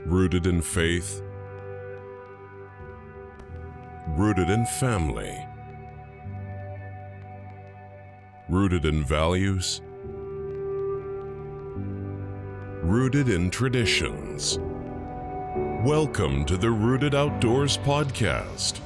Rooted in faith, rooted in family, rooted in values, rooted in traditions. Welcome to the Rooted Outdoors Podcast.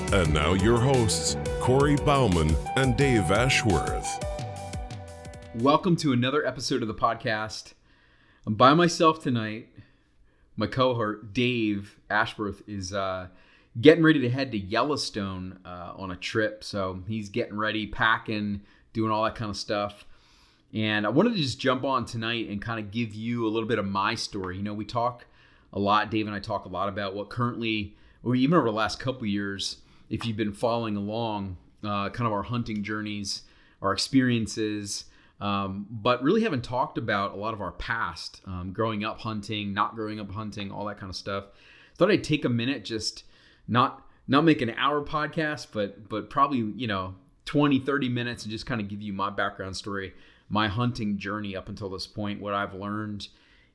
And now your hosts, Corey Bauman and Dave Ashworth. Welcome to another episode of the podcast. I'm by myself tonight. My cohort, Dave Ashworth, is getting ready to head to Yellowstone on a trip. So he's getting ready, packing, doing all that kind of stuff. And I wanted to just jump on tonight and kind of give you a little bit of my story. You know, we talk a lot, Dave and I talk a lot about what currently, or even over the last couple of years, if you've been following along, kind of our hunting journeys, our experiences, but really haven't talked about a lot of our past, growing up hunting, not growing up hunting, all that kind of stuff. Thought I'd take a minute, just not make an hour podcast, but probably, 20, 30 minutes and just kind of give you my background story, my hunting journey up until this point, what I've learned.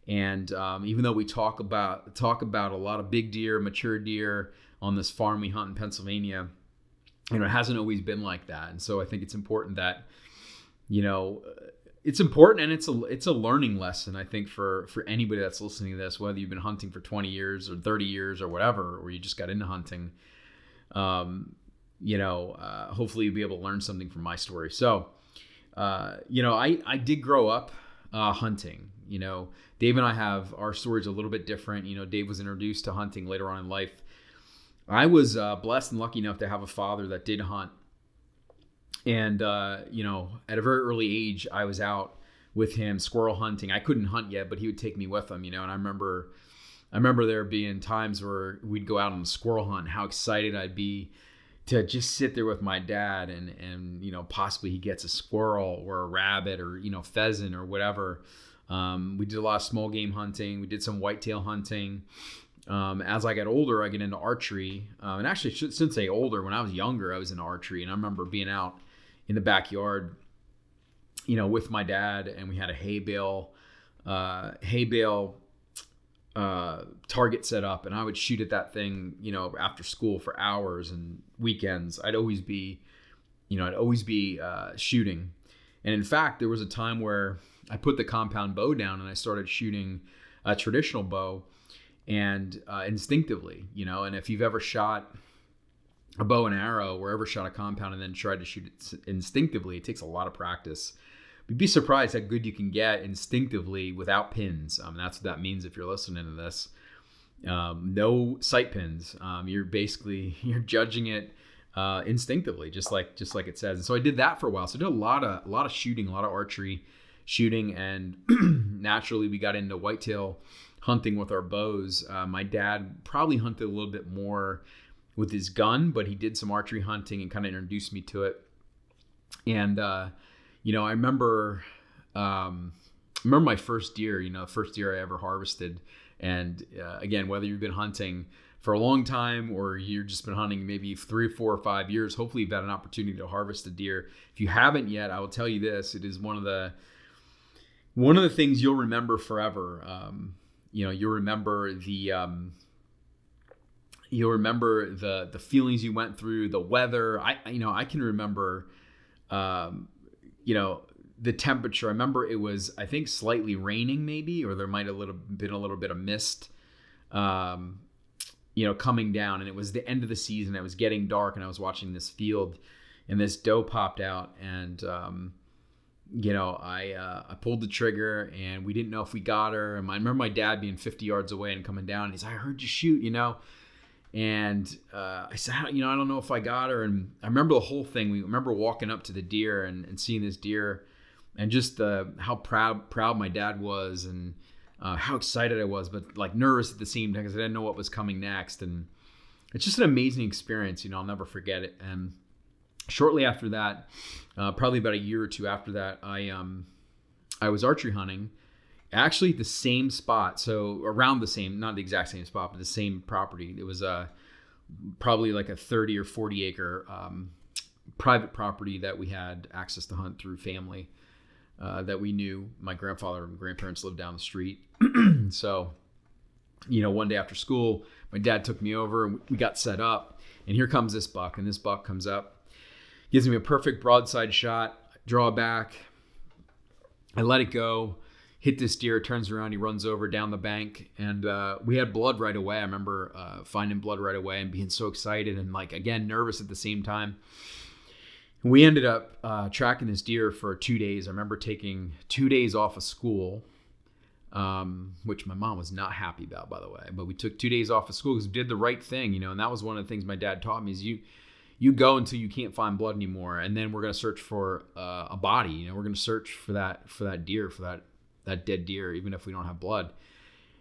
And even though we talk about a lot of big deer, mature deer on this farm we hunt in Pennsylvania, it hasn't always been like that. And so I think it's important that, it's important, and it's a learning lesson, I think, for anybody that's listening to this, whether you've been hunting for 20 years or 30 years or whatever, or you just got into hunting. Hopefully you'll be able to learn something from my story. So, I did grow up hunting. Dave and I have our stories a little bit different. Dave was introduced to hunting later on in life. I was blessed and lucky enough to have a father that did hunt. And, at a very early age, I was out with him squirrel hunting. I couldn't hunt yet, but he would take me with him, and I remember there being times where we'd go out on a squirrel hunt, and how excited I'd be to just sit there with my dad and possibly he gets a squirrel or a rabbit or, pheasant or whatever. We did a lot of small game hunting. We did some whitetail hunting. As I got older, I get into archery. And actually, since I older, when I was younger, I was into archery. And I remember being out in the backyard, with my dad, and we had a hay bale target set up, and I would shoot at that thing, after school for hours, and weekends. I'd always be shooting. And in fact, there was a time where I put the compound bow down and I started shooting a traditional bow, and instinctively, and if you've ever shot a bow and arrow or ever shot a compound and then tried to shoot it instinctively, it takes a lot of practice. You'd be surprised how good you can get instinctively without pins. That's what that means if you're listening to this. No sight pins. You're judging it instinctively, just like it says. And so I did that for a while. So I did a lot of shooting, a lot of archery shooting, and naturally we got into whitetail hunting with our bows. My dad probably hunted a little bit more with his gun, but he did some archery hunting and kind of introduced me to it. And I remember my first deer, the first deer I ever harvested. And again, whether you've been hunting for a long time or you've just been hunting maybe 3, 4, or 5 years, hopefully you've had an opportunity to harvest a deer. If you haven't yet, I will tell you this: it is one of the things you'll remember forever. You'll remember the feelings you went through, the weather. I can remember, the temperature. I remember it was, I think, slightly raining maybe, or there might have been a little bit of mist, coming down, and it was the end of the season. It was getting dark, and I was watching this field, and this doe popped out, and I pulled the trigger, and we didn't know if we got her. And I remember my dad being 50 yards away and coming down, and he's like, "I heard you shoot," And I said, I don't know if I got her. And I remember the whole thing. We remember walking up to the deer and seeing this deer, and just how proud my dad was, and how excited I was, but like nervous at the same time because I didn't know what was coming next. And it's just an amazing experience. I'll never forget it. And shortly after that, probably about a year or two after that, I was archery hunting, actually the same spot. So around the same, not the exact same spot, but the same property. It was probably like a 30 or 40 acre private property that we had access to hunt through family that we knew. My grandfather and grandparents lived down the street. So, one day after school, my dad took me over and we got set up, and here comes this buck, and this buck comes up, gives me a perfect broadside shot, draw back, I let it go, hit this deer, turns around, he runs over down the bank, and we had blood right away. I remember finding blood right away and being so excited and again, nervous at the same time. We ended up tracking this deer for 2 days. I remember taking 2 days off of school, which my mom was not happy about, by the way. But we took 2 days off of school because we did the right thing, and that was one of the things my dad taught me is you go until you can't find blood anymore, and then we're going to search for a body. We're going to search for that deer, for that dead deer, even if we don't have blood.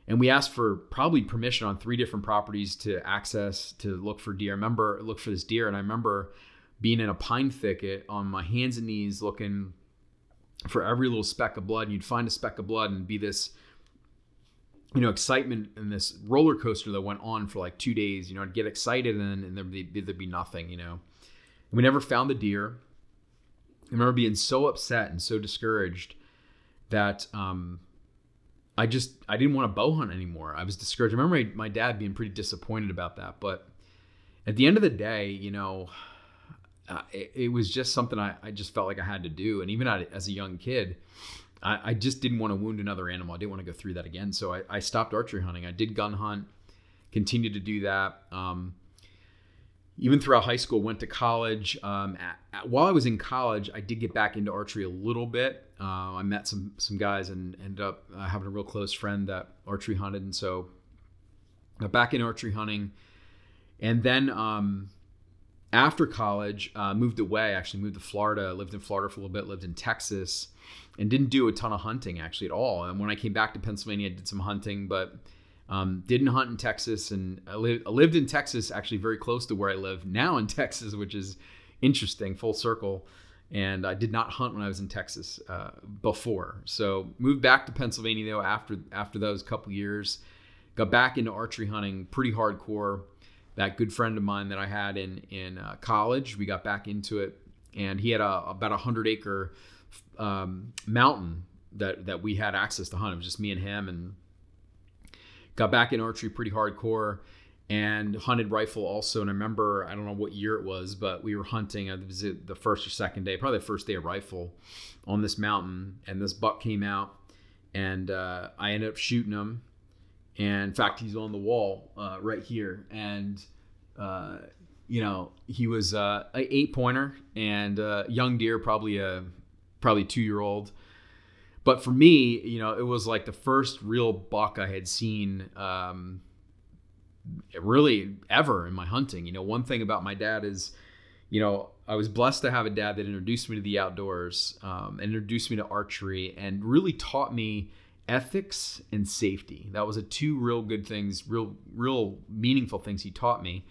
And we asked for probably permission on 3 different properties to look for deer. Look for this deer, and I remember being in a pine thicket on my hands and knees looking for every little speck of blood, and you'd find a speck of blood and be this, excitement and this roller coaster that went on for 2 days. I'd get excited and there'd be nothing, And we never found the deer. I remember being so upset and so discouraged that I didn't want to bow hunt anymore. I was discouraged. I remember my dad being pretty disappointed about that. But at the end of the day, it was just something I just felt like I had to do. And even as a young kid, I just didn't want to wound another animal. I didn't want to go through that again. So I stopped archery hunting. I did gun hunt, continued to do that. Even throughout high school, went to college. While I was in college, I did get back into archery a little bit. I met some guys and ended up having a real close friend that archery hunted. And so got back in archery hunting. And then after college, moved to Florida, lived in Florida for a little bit, lived in Texas, and didn't do a ton of hunting actually at all. And when I came back to Pennsylvania, I did some hunting, but didn't hunt in Texas. And I lived in Texas, actually very close to where I live now in Texas, which is interesting, full circle. And I did not hunt when I was in Texas before. So moved back to Pennsylvania though after those couple years, got back into archery hunting pretty hardcore. That good friend of mine that I had in college, we got back into it, and he had about 100-acre mountain that we had access to hunt. It was just me and him, and got back in archery pretty hardcore and hunted rifle also. And I remember, I don't know what year it was, but we were hunting. It was the first or second day, probably the first day of rifle on this mountain, and this buck came out, and I ended up shooting him. And in fact, he's on the wall right here. And, he was an 8-pointer and young deer, probably 2-year-old. But for me, it was like the first real buck I had seen really ever in my hunting. One thing about my dad is, I was blessed to have a dad that introduced me to the outdoors, introduced me to archery, and really taught me ethics and safety. That was 2 real good things, real meaningful things he taught me.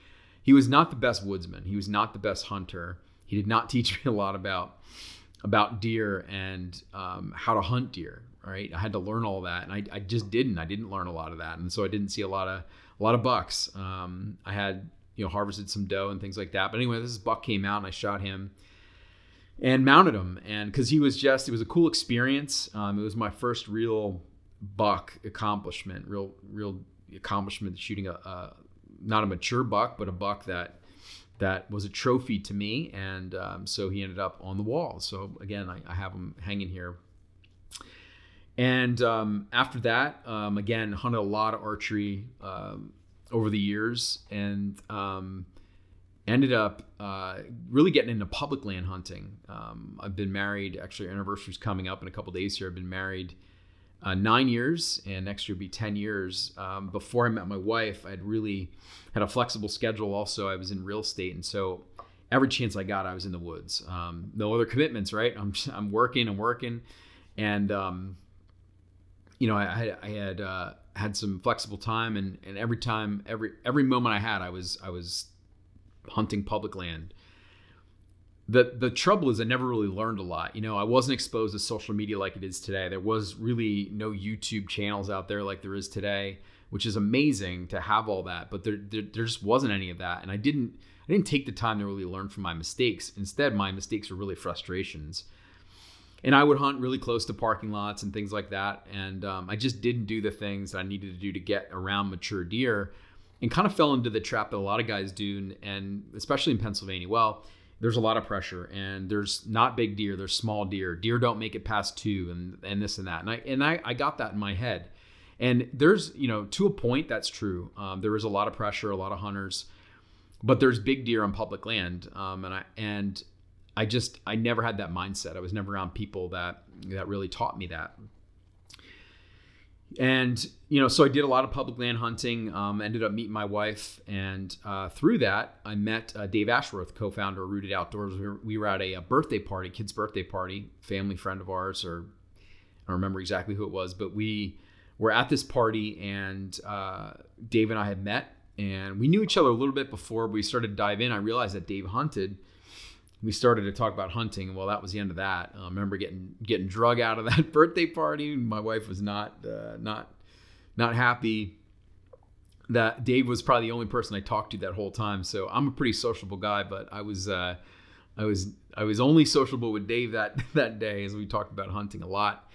He was not the best woodsman. He was not the best hunter. He did not teach me a lot about deer and how to hunt deer. Right? I had to learn all that, and I just didn't. I didn't learn a lot of that, and so I didn't see a lot of bucks. I had harvested some doe and things like that. But anyway, this buck came out, and I shot him and mounted him, and because it was a cool experience. It was my first real buck accomplishment, real accomplishment, shooting a not a mature buck, but a buck that was a trophy to me. And so he ended up on the wall. So again, I have him hanging here. And after that, again, hunted a lot of archery over the years, and ended up really getting into public land hunting. I've been married, actually our anniversary's coming up in a couple days here. I've been married 9 years, and next year will be 10 years. Before I met my wife, I'd really had a flexible schedule. Also, I was in real estate, and so every chance I got, I was in the woods. No other commitments, right? I'm working, and I had some flexible time, and every moment I had, I was hunting public land. The trouble is I never really learned a lot. I wasn't exposed to social media like it is today. There was really no YouTube channels out there like there is today, which is amazing to have all that. But there just wasn't any of that. And I didn't take the time to really learn from my mistakes. Instead, my mistakes were really frustrations. And I would hunt really close to parking lots and things like that. And I just didn't do the things that I needed to do to get around mature deer, and kind of fell into the trap that a lot of guys do. And especially in Pennsylvania, well, there's a lot of pressure, and there's not big deer, there's small deer. Deer don't make it past 2 and this and that. And I got that in my head. And there's, to a point, that's true. There is a lot of pressure, a lot of hunters, but there's big deer on public land. I never had that mindset. I was never around people that really taught me that. And, so I did a lot of public land hunting, ended up meeting my wife. And through that, I met Dave Ashworth, co-founder of Rooted Outdoors. We were at a birthday party, kid's birthday party, family friend of ours, or I don't remember exactly who it was, but we were at this party, and Dave and I had met, and we knew each other a little bit before we started to dive in. I realized that Dave hunted. We started to talk about hunting. Well, that was the end of that. I remember getting drug out of that birthday party. My wife was not happy. That Dave was probably the only person I talked to that whole time. So I'm a pretty sociable guy, but I was only sociable with Dave that day, as we talked about hunting a lot.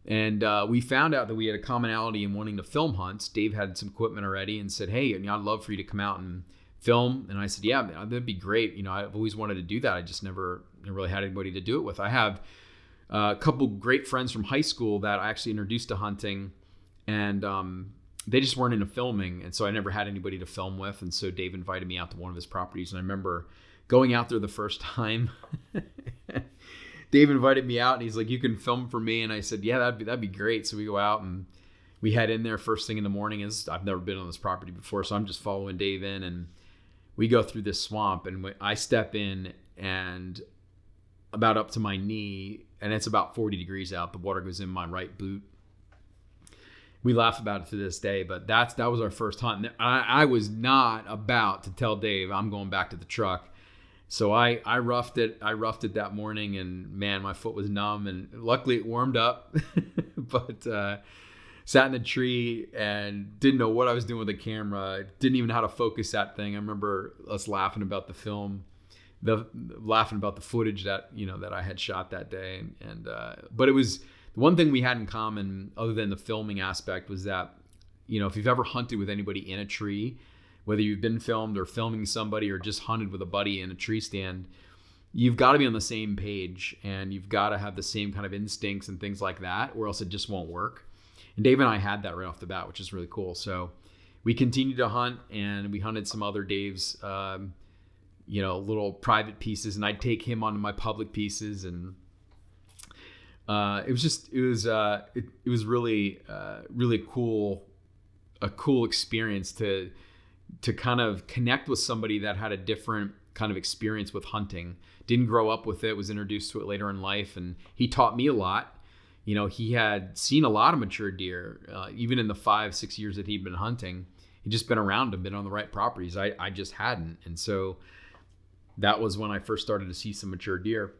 And we found out that we had a commonality in wanting to film hunts. Dave had some equipment already and said, "Hey, I'd love for you to come out and film." And I said, "Yeah, that'd be great. I've always wanted to do that. I just never really had anybody to do it with." I have a couple great friends from high school that I actually introduced to hunting, and they just weren't into filming. And so I never had anybody to film with. And so Dave invited me out to one of his properties. And I remember going out there the first time. Dave invited me out, and he's like, "You can film for me." And I said, "Yeah, that'd be great." So we go out, and we head in there first thing in the morning. I've never been on this property before, so I'm just following Dave in, and we go through this swamp, and I step in, and about up to my knee, and it's about 40 degrees out. The water goes in my right boot. We laugh about it to this day, but that was our first hunt. I was not about to tell Dave I'm going back to the truck. So I roughed it. I roughed it that morning, and man, my foot was numb, and luckily it warmed up, but sat in the tree and didn't know what I was doing with the camera. Didn't even know how to focus that thing. I remember us laughing about the film, laughing about the footage that I had shot that day. But it was the one thing we had in common, other than the filming aspect, was that, if you've ever hunted with anybody in a tree, whether you've been filmed or filming somebody or just hunted with a buddy in a tree stand, you've got to be on the same page, and you've got to have the same kind of instincts and things like that, or else it just won't work. And Dave and I had that right off the bat, which is really cool. So we continued to hunt, and we hunted some other Dave's, little private pieces, and I'd take him onto my public pieces. And it was really a cool experience to kind of connect with somebody that had a different kind of experience with hunting. Didn't grow up with it, was introduced to it later in life, and he taught me a lot. He had seen a lot of mature deer, even in the 5-6 years that he'd been hunting. He'd just been around them, been on the right properties. I just hadn't. And so that was when I first started to see some mature deer.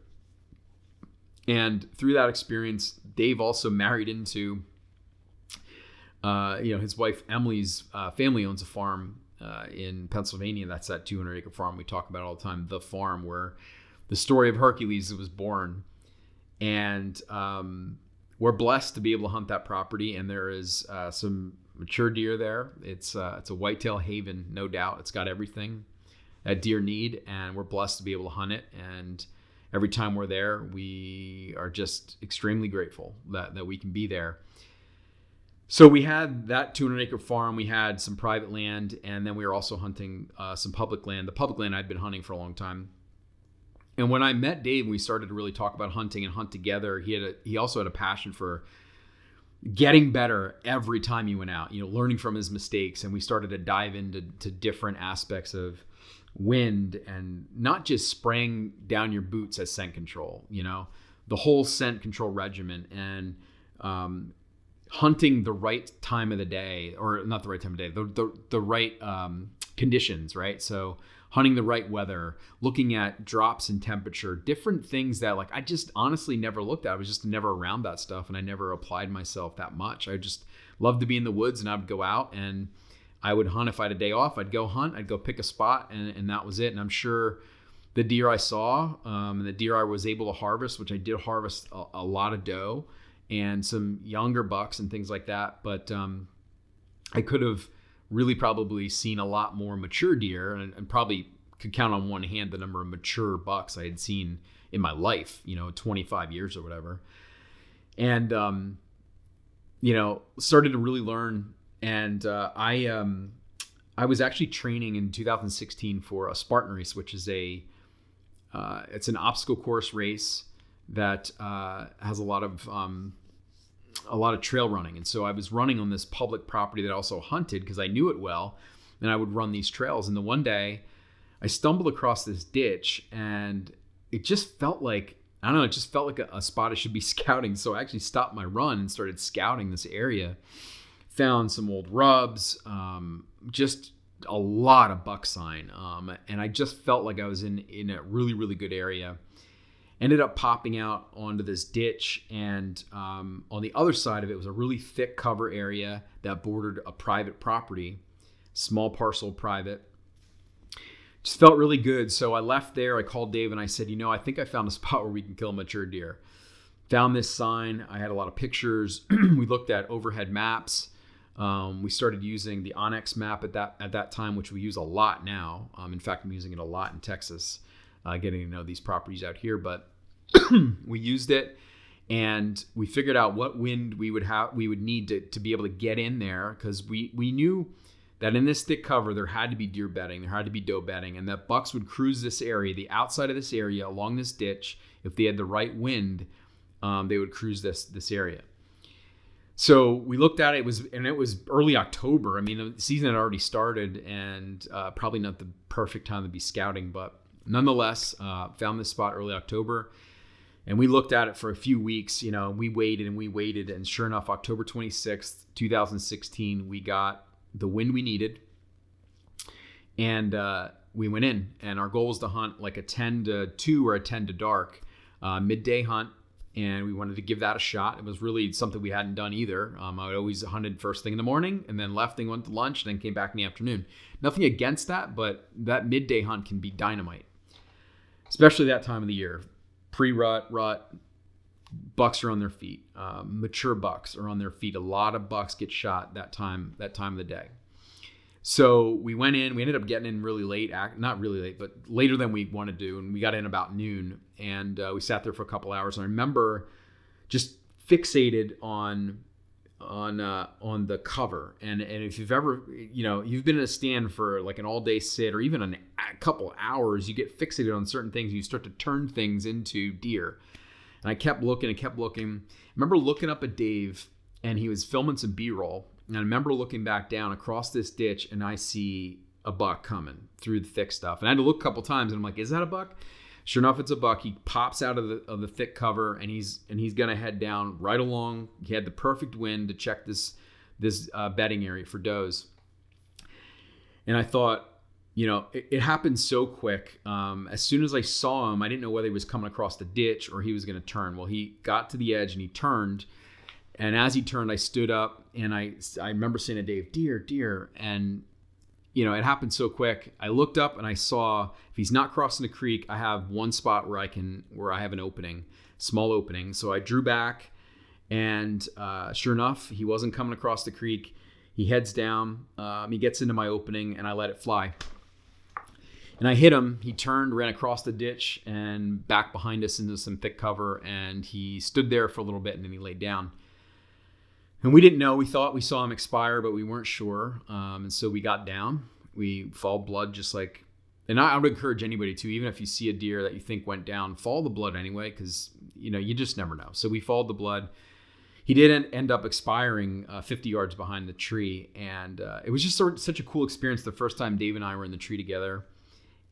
And through that experience, Dave also married into, his wife Emily's family owns a farm in Pennsylvania. That's that 200-acre farm we talk about all the time, the farm where the story of Hercules was born. And we're blessed to be able to hunt that property, and there is some mature deer there. It's a whitetail haven, no doubt. It's got everything that deer need, and we're blessed to be able to hunt it. And every time we're there, we are just extremely grateful that we can be there. So we had that 200-acre farm. We had some private land, and then we were also hunting some public land. The public land I'd been hunting for a long time. And when I met Dave, we started to really talk about hunting and hunt together. He also had a passion for getting better every time he went out, learning from his mistakes. And we started to dive into different aspects of wind, and not just spraying down your boots as scent control, the whole scent control regimen, and hunting the right time of the day, or not the right time of day, the right conditions, right? So hunting the right weather, looking at drops in temperature, different things that like I just honestly never looked at. I was just never around that stuff, and I never applied myself that much. I just loved to be in the woods, and I'd go out and I would hunt. If I had a day off, I'd go hunt. I'd go pick a spot, and that was it. And I'm sure the deer I saw, and the deer I was able to harvest, which I did harvest a lot of doe and some younger bucks and things like that. But I could have really probably seen a lot more mature deer, and probably could count on one hand the number of mature bucks I had seen in my life, 25 years or whatever. And, started to really learn. And I was actually training in 2016 for a Spartan race, which is it's an obstacle course race that has a lot of trail running. And so I was running on this public property that I also hunted because I knew it well, and I would run these trails. And the one day I stumbled across this ditch, and it just felt like, I don't know, it just felt like a spot I should be scouting. So I actually stopped my run and started scouting this area. Found some old rubs, just a lot of buck sign. And I just felt like I was in a really, really good area. Ended up popping out onto this ditch, and on the other side of it was a really thick cover area that bordered a private property, small parcel private. Just felt really good. So I left there. I called Dave and I said, I think I found a spot where we can kill a mature deer. Found this sign. I had a lot of pictures. We looked at overhead maps. We started using the Onyx map at that time, which we use a lot now. In fact, I'm using it a lot in Texas, getting to know these properties out here. But we used it, and we figured out what wind we would need to be able to get in there, because we knew that in this thick cover there had to be deer bedding, there had to be doe bedding, and that bucks would cruise this area, the outside of this area, along this ditch. If they had the right wind, they would cruise this area. So we looked at it. It was early October. I mean, the season had already started, and probably not the perfect time to be scouting, but nonetheless, found this spot early October, and we looked at it for a few weeks. We waited, and sure enough, October 26th, 2016, we got the wind we needed, and we went in. And our goal was to hunt like a 10 to 2 or a 10 to dark midday hunt. And we wanted to give that a shot. It was really something we hadn't done either. I would always hunted first thing in the morning, and then left and went to lunch, and then came back in the afternoon. Nothing against that, but that midday hunt can be dynamite, especially that time of the year. Pre-rut, bucks are on their feet. Mature bucks are on their feet. A lot of bucks get shot that time of the day. So we went in. We ended up getting in really late, not really late, but later than we wanted to. And we got in about noon, and we sat there for a couple hours. And I remember just fixated on the cover. And if you've ever, you've been in a stand for like an all day sit or even a couple hours, you get fixated on certain things. And you start to turn things into deer. And I kept looking. I remember looking up at Dave, and he was filming some B-roll. And I remember looking back down across this ditch, and I see a buck coming through the thick stuff. And I had to look a couple times, and I'm like, is that a buck? Sure enough, it's a buck. He pops out of the thick cover, and he's gonna head down right along. He had the perfect wind to check this bedding area for does. And I thought, it happened so quick. As soon as I saw him, I didn't know whether he was coming across the ditch or he was gonna turn. Well, he got to the edge and he turned. And as he turned, I stood up, and I remember saying to Dave, deer. And, it happened so quick. I looked up and I saw, if he's not crossing the creek, I have one spot where I have an opening, small opening. So I drew back, and sure enough, he wasn't coming across the creek. He heads down, he gets into my opening, and I let it fly. And I hit him. He turned, ran across the ditch and back behind us into some thick cover. And he stood there for a little bit, and then he laid down. And we didn't know. We thought we saw him expire, but we weren't sure. And so we got down. We followed blood just like, and I would encourage anybody to, even if you see a deer that you think went down, follow the blood anyway, because, you just never know. So we followed the blood. He did end up expiring 50 yards behind the tree. And it was just such a cool experience the first time Dave and I were in the tree together,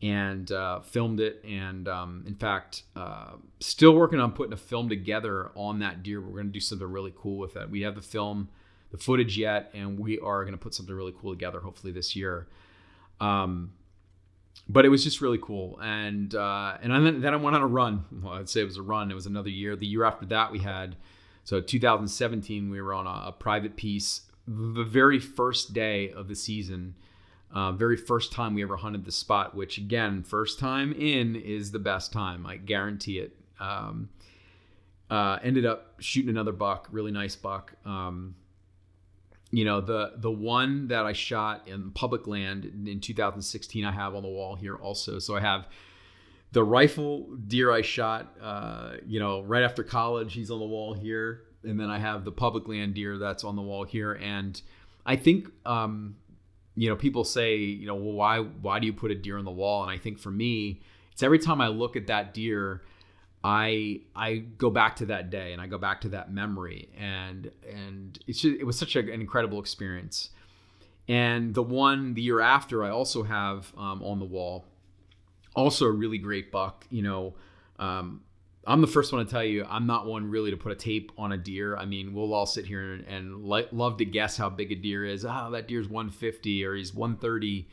and filmed it. And in fact, still working on putting a film together on that deer. We're going to do something really cool with it. We have the footage yet, and we are going to put something really cool together hopefully this year. but it was just really cool. And then I went on a run. Well, I'd say it was a run. It was another year. The year after that so 2017, we were on a private piece. The very first day of the season, very first time we ever hunted the spot, which again, first time in is the best time. I guarantee it. Ended up shooting another buck, really nice buck. The one that I shot in public land in 2016, I have on the wall here also. So I have the rifle deer I shot, right after college. He's on the wall here. And then I have the public land deer that's on the wall here. And I think, people say, well, why do you put a deer on the wall? And I think for me, it's every time I look at that deer, I go back to that day and I go back to that memory, and it was such an incredible experience. And the year after, I also have on the wall, also a really great buck. I'm the first one to tell you, I'm not one really to put a tape on a deer. I mean, we'll all sit here and love to guess how big a deer is. Oh, that deer's 150 or he's 130.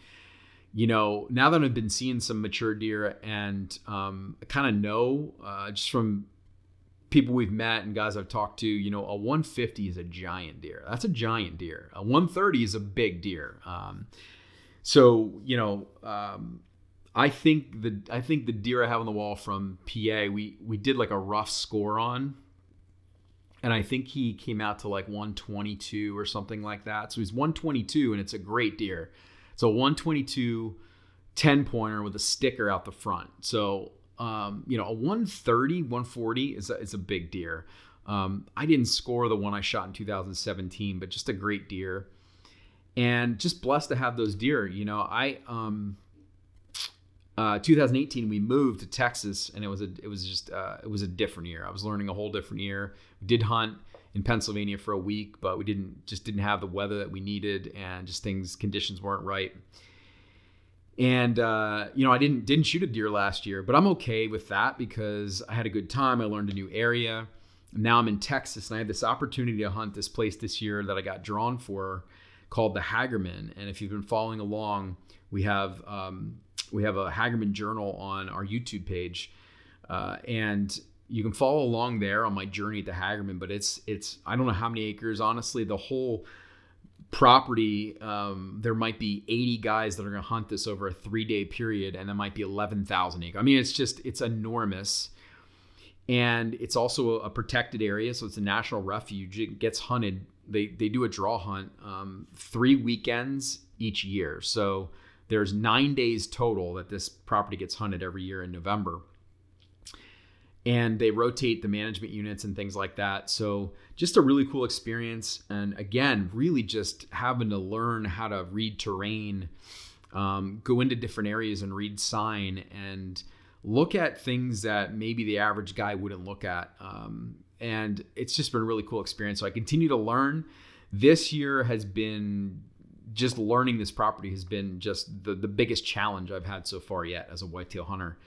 Now that I've been seeing some mature deer, and I kind of know just from people we've met and guys I've talked to, a 150 is a giant deer. That's a giant deer. A 130 is a big deer. I think the deer I have on the wall from PA, we did like a rough score on, and I think he came out to like 122 or something like that. So he's 122, and it's a great deer. It's a 122 10-pointer with a sticker out the front. So, a 130, 140 is a big deer. I didn't score the one I shot in 2017, but just a great deer. And just blessed to have those deer. 2018 we moved to Texas, and it was a different year. I was learning a whole different year. We did hunt in Pennsylvania for a week, but we didn't have the weather that we needed, and just conditions weren't right. And I didn't shoot a deer last year, but I'm okay with that because I had a good time. I learned a new area. Now I'm in Texas, and I had this opportunity to hunt this place this year that I got drawn for, called the Hagerman. And if you've been following along, we have a Hagerman journal on our YouTube page, and you can follow along there on my journey at the Hagerman. But it's I don't know how many acres, honestly. The whole property, there might be 80 guys that are going to hunt this over a 3-day period, and there might be 11,000 acres. I mean, it's enormous. And it's also a protected area, so it's a national refuge. It gets hunted. They do a draw hunt 3 weekends each year. So there's 9 days total that this property gets hunted every year in November. And they rotate the management units and things like that. So just a really cool experience. And again, really just having to learn how to read terrain, go into different areas and read sign, and look at things that maybe the average guy wouldn't look at. And it's just been a really cool experience. So I continue to learn. This year has been just learning this property has been just the biggest challenge I've had so far yet as a whitetail hunter.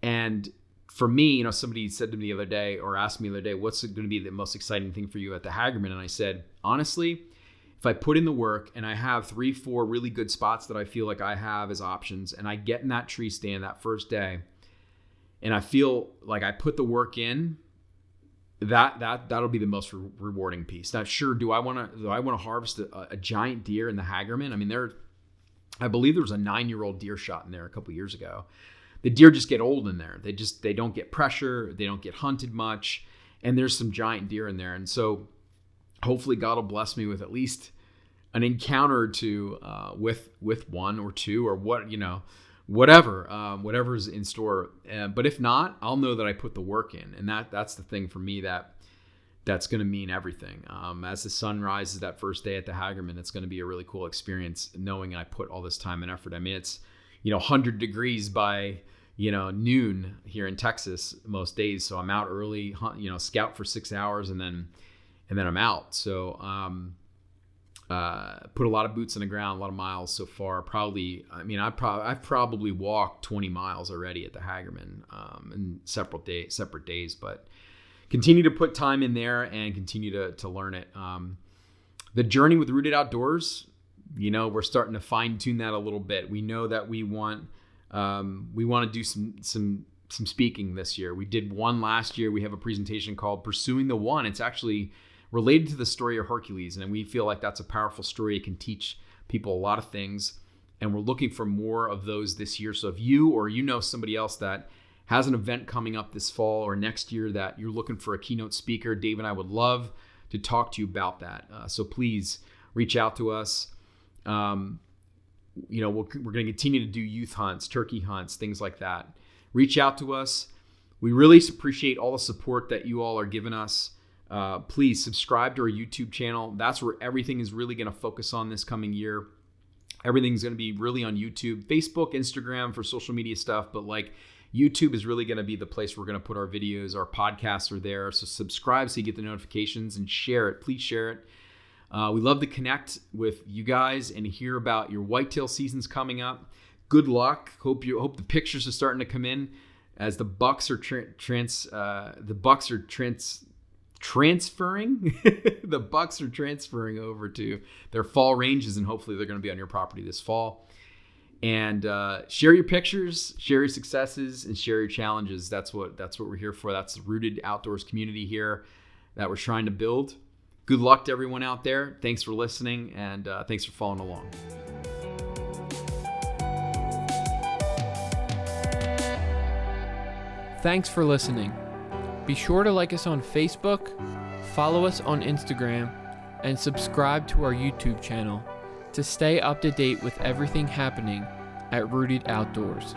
And for me, somebody said to me the other day, or asked me the other day, what's going to be the most exciting thing for you at the Hagerman? And I said, honestly, if I put in the work and I have 3-4 really good spots that I feel like I have as options, and I get in that tree stand that first day, and I feel like I put the work in, that'll be the most rewarding piece. Now, sure, do I want to harvest a giant deer in the Hagerman? I mean, I believe there was a 9-year-old deer shot in there a couple years ago. The deer just get old in there. They don't get pressure. They don't get hunted much, and there's some giant deer in there. And so, hopefully, God will bless me with at least an encounter or two with one or two, or whatever's in store. But if not, I'll know that I put the work in, and that's the thing for me that's going to mean everything. As the sun rises that first day at the Hagerman, it's going to be a really cool experience knowing I put all this time and effort. I mean, it's 100 degrees by noon here in Texas most days, so I'm out early, scout for 6 hours, and then I'm out. So put a lot of boots on the ground, a lot of miles so far. I've probably walked 20 miles already at the Hagerman in separate days, but continue to put time in there and continue to learn it. The journey with Rooted Outdoors, we're starting to fine tune that a little bit. We know that we want We want to do some speaking this year. We did one last year. We have a presentation called Pursuing the One. It's actually related to the story of Hercules, and we feel like that's a powerful story. It can teach people a lot of things, and we're looking for more of those this year. So if you or you know somebody else that has an event coming up this fall or next year that you're looking for a keynote speaker, Dave and I would love to talk to you about that. So please reach out to us. We're going to continue to do youth hunts, turkey hunts, things like that. Reach out to us. We really appreciate all the support that you all are giving us. Please subscribe to our YouTube channel. That's where everything is really going to focus on this coming year. Everything's going to be really on YouTube, Facebook, Instagram for social media stuff, but like YouTube is really going to be the place we're going to put our videos. Our podcasts are there. So subscribe so you get the notifications and share it. Please share it. We love to connect with you guys and hear about your whitetail seasons coming up. Good luck. Hope the pictures are starting to come in as the bucks are transferring. The bucks are transferring over to their fall ranges, and hopefully they're going to be on your property this fall. And share your pictures, share your successes, and share your challenges. That's what we're here for. That's the Rooted Outdoors community here that we're trying to build. Good luck to everyone out there. Thanks for listening, and thanks for following along. Thanks for listening. Be sure to like us on Facebook, follow us on Instagram, and subscribe to our YouTube channel to stay up to date with everything happening at Rooted Outdoors.